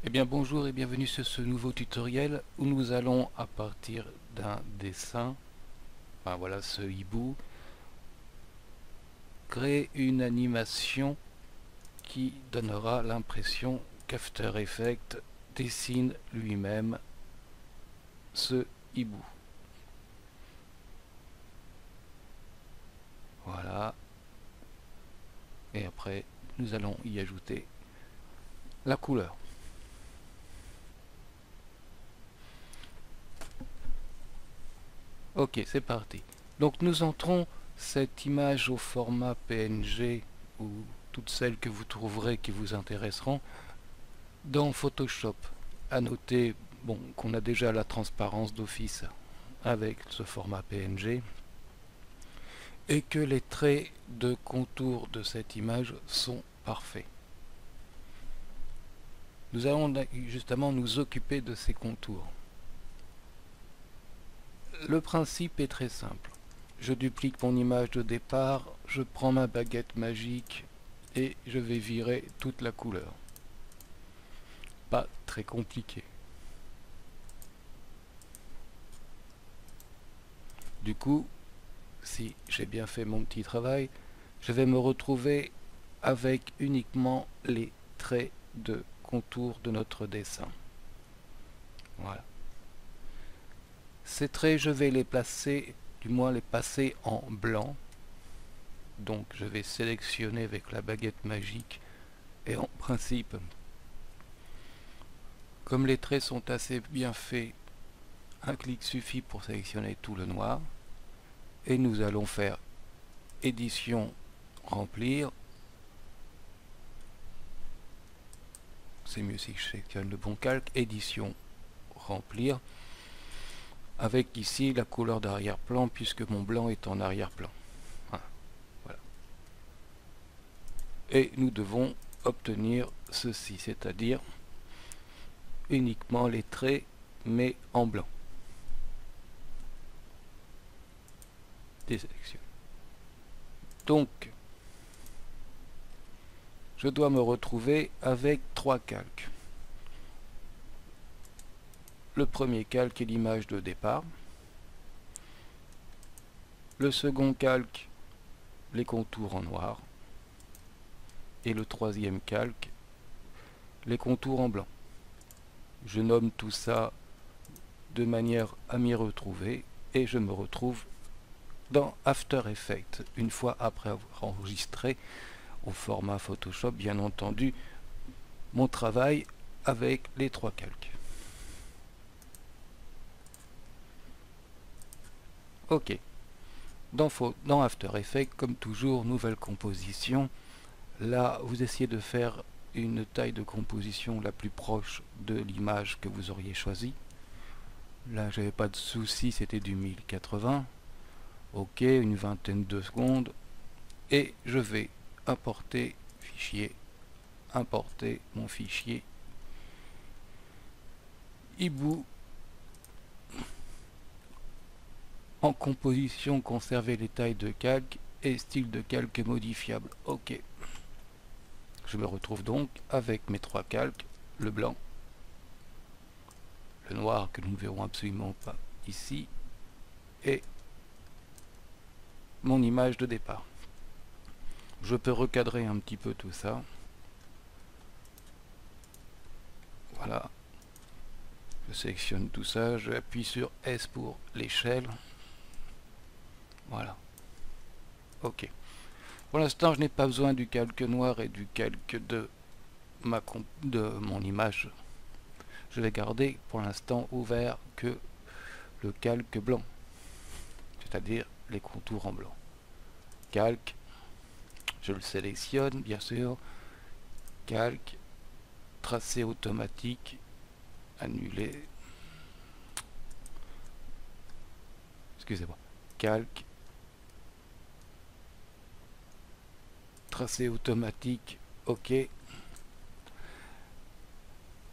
Eh bien bonjour et bienvenue sur ce nouveau tutoriel où nous allons à partir d'un dessin, enfin voilà ce hibou, créer une animation qui donnera l'impression qu'After Effects dessine lui-même ce hibou. Voilà. Et après nous allons y ajouter la couleur. Ok, c'est parti. Donc nous entrons cette image au format PNG ou toutes celles que vous trouverez qui vous intéresseront dans Photoshop. À noter bon, qu'on a déjà la transparence d'office avec ce format PNG et que les traits de contour de cette image sont parfaits. Nous allons justement nous occuper de ces contours. Le principe est très simple. Je duplique mon image de départ, je prends ma baguette magique et je vais virer toute la couleur. Pas très compliqué. Du coup, si j'ai bien fait mon petit travail, je vais me retrouver avec uniquement les traits de contour de notre dessin. Voilà. Ces traits, je vais les placer, du moins les passer en blanc. Donc je vais sélectionner avec la baguette magique et en principe, comme les traits sont assez bien faits, un clic suffit pour sélectionner tout le noir. Et nous allons faire édition, remplir. C'est mieux si je sélectionne le bon calque, édition, remplir, avec ici la couleur d'arrière-plan puisque mon blanc est en arrière-plan. Voilà. Et nous devons obtenir ceci, c'est-à-dire uniquement les traits mais en blanc. Désélectionne. Donc, je dois me retrouver avec trois calques. Le premier calque est l'image de départ. Le second calque, les contours en noir. Et le troisième calque, les contours en blanc. Je nomme tout ça de manière à m'y retrouver et je me retrouve dans After Effects une fois après avoir enregistré au format Photoshop bien entendu mon travail avec les trois calques. Ok, dans After Effects comme toujours, nouvelle composition. Là vous essayez de faire une taille de composition la plus proche de l'image que vous auriez choisie. Là j'avais pas de souci, c'était du 1080. Ok, une vingtaine de secondes et je vais importer fichier, importer mon fichier hibou en composition, conserver les tailles de calque et style de calque modifiable. Ok, je me retrouve donc avec mes trois calques, le blanc, le noir que nous ne verrons absolument pas ici et mon image de départ. Je peux recadrer un petit peu tout ça. Voilà. Je sélectionne tout ça, j'appuie sur S pour l'échelle. Voilà. Ok. Pour l'instant, je n'ai pas besoin du calque noir et du calque de mon image. Je vais garder pour l'instant ouvert que le calque blanc, c'est-à-dire les contours en blanc. Calque, je le sélectionne bien sûr. Calque, tracé automatique, annuler. Excusez-moi. Calque, tracé automatique, ok.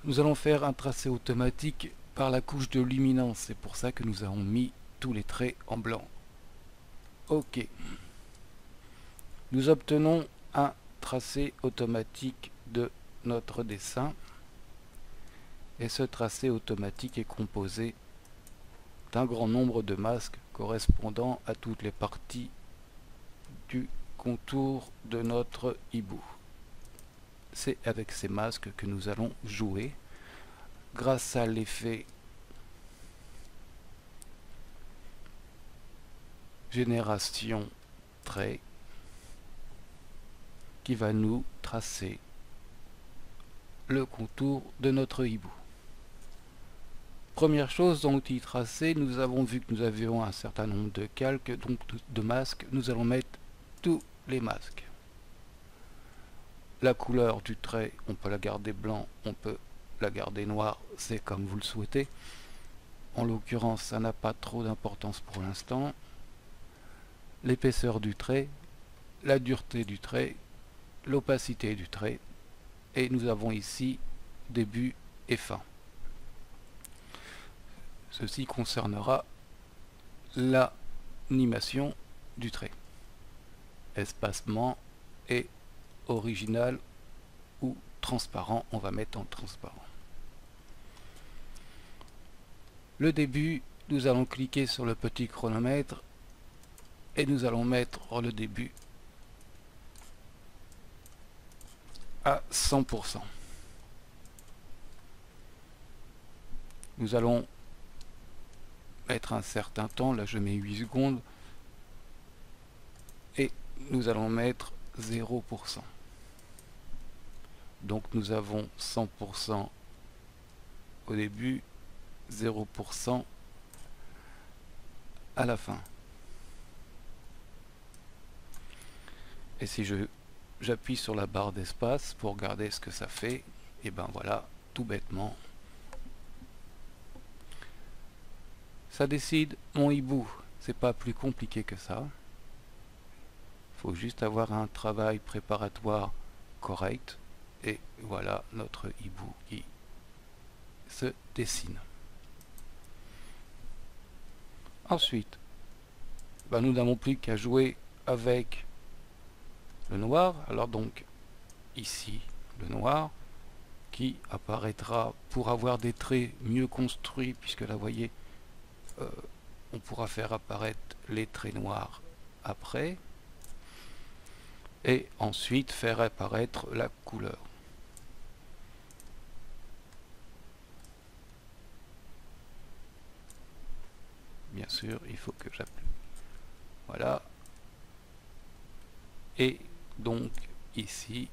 Nous allons faire un tracé automatique par la couche de luminance, c'est pour ça que nous avons mis tous les traits en blanc. Ok. Nous obtenons un tracé automatique de notre dessin. Et ce tracé automatique est composé d'un grand nombre de masques correspondant à toutes les parties du contour de notre hibou. C'est avec ces masques que nous allons jouer grâce à l'effet génération trait qui va nous tracer le contour de notre hibou. Première chose, dans l'outil tracé, nous avons vu que nous avions un certain nombre de calques, donc de masques. Nous allons mettre tous les masques. La couleur du trait, on peut la garder blanc, on peut la garder noire, c'est comme vous le souhaitez. En l'occurrence, ça n'a pas trop d'importance pour l'instant. L'épaisseur du trait, la dureté du trait, l'opacité du trait, et nous avons ici début et fin. Ceci concernera l'animation du trait. Espacement et original ou transparent, on va mettre en transparent. Le début, nous allons cliquer sur le petit chronomètre et nous allons mettre le début à 100%. Nous allons mettre un certain temps, là je mets 8 secondes, et nous allons mettre 0%. Donc nous avons 100% au début, 0% à la fin. Et si j'appuie sur la barre d'espace pour regarder ce que ça fait, et ben voilà, tout bêtement, ça décide mon hibou. C'est pas plus compliqué que ça. Il faut juste avoir un travail préparatoire correct. Et voilà notre hibou qui se dessine. Ensuite, ben nous n'avons plus qu'à jouer avec le noir. Alors donc, ici, le noir qui apparaîtra pour avoir des traits mieux construits, puisque là, vous voyez, on pourra faire apparaître les traits noirs après et ensuite faire apparaître la couleur. Bien sûr, il faut que j'appuie. Voilà. Et donc ici,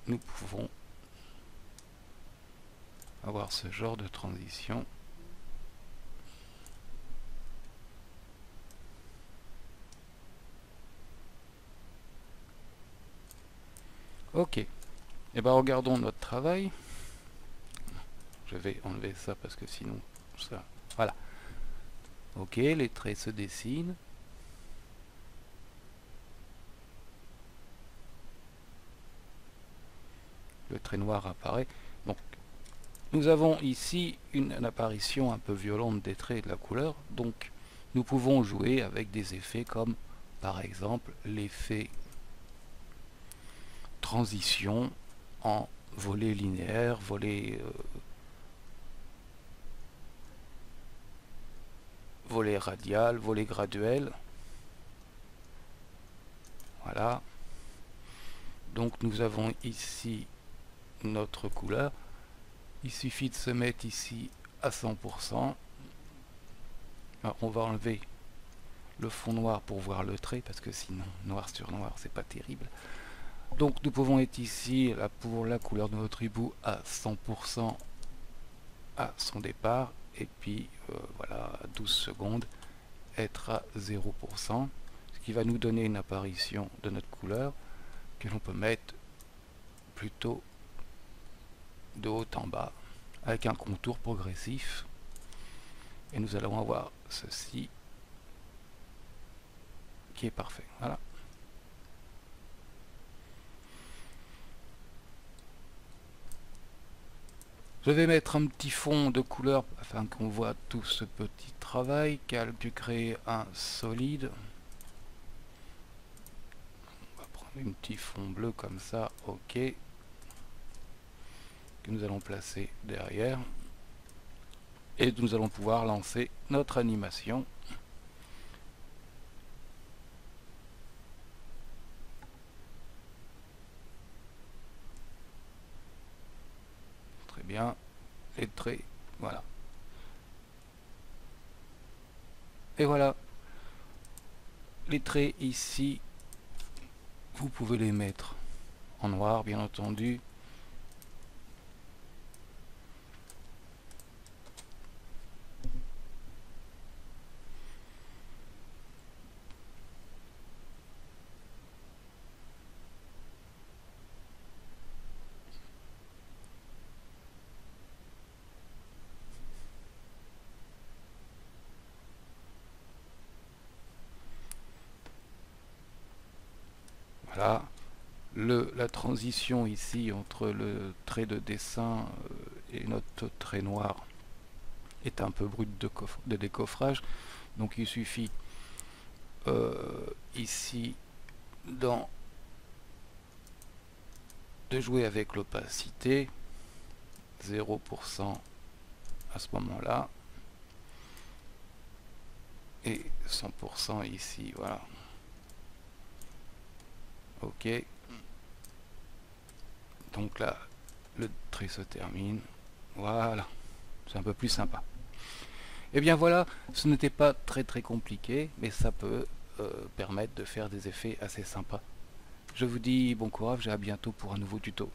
nous pouvons avoir ce genre de transition. Ok, et bien regardons notre travail. Je vais enlever ça parce que sinon ça, voilà. Ok, les traits se dessinent. Le trait noir apparaît. Donc nous avons ici une apparition un peu violente des traits et de la couleur. Donc nous pouvons jouer avec des effets comme par exemple l'effet transition en volet linéaire, volet radial, volet graduel. Voilà. Donc nous avons ici notre couleur. Il suffit de se mettre ici à 100%. Alors, on va enlever le fond noir pour voir le trait, parce que sinon noir sur noir c'est pas terrible. Donc nous pouvons être ici là, pour la couleur de notre hibou à 100% à son départ, et puis voilà, à 12 secondes être à 0%, ce qui va nous donner une apparition de notre couleur que l'on peut mettre plutôt de haut en bas avec un contour progressif, et nous allons avoir ceci qui est parfait. Voilà. Je vais mettre un petit fond de couleur afin qu'on voit tout ce petit travail. Calque, créer un solide. On va prendre un petit fond bleu comme ça. Ok. que nous allons placer derrière. Et nous allons pouvoir lancer notre animation. Très bien. Les traits, voilà. Et voilà. Les traits ici, vous pouvez les mettre en noir, bien entendu. Voilà. La transition ici entre le trait de dessin et notre trait noir est un peu brute de décoffrage. Donc il suffit ici de jouer avec l'opacité 0% à ce moment là et 100% ici, voilà. Ok, donc là le trait se termine, voilà, c'est un peu plus sympa. Et bien voilà, ce n'était pas très compliqué, mais ça peut permettre de faire des effets assez sympas. Je vous dis bon courage et à bientôt pour un nouveau tuto.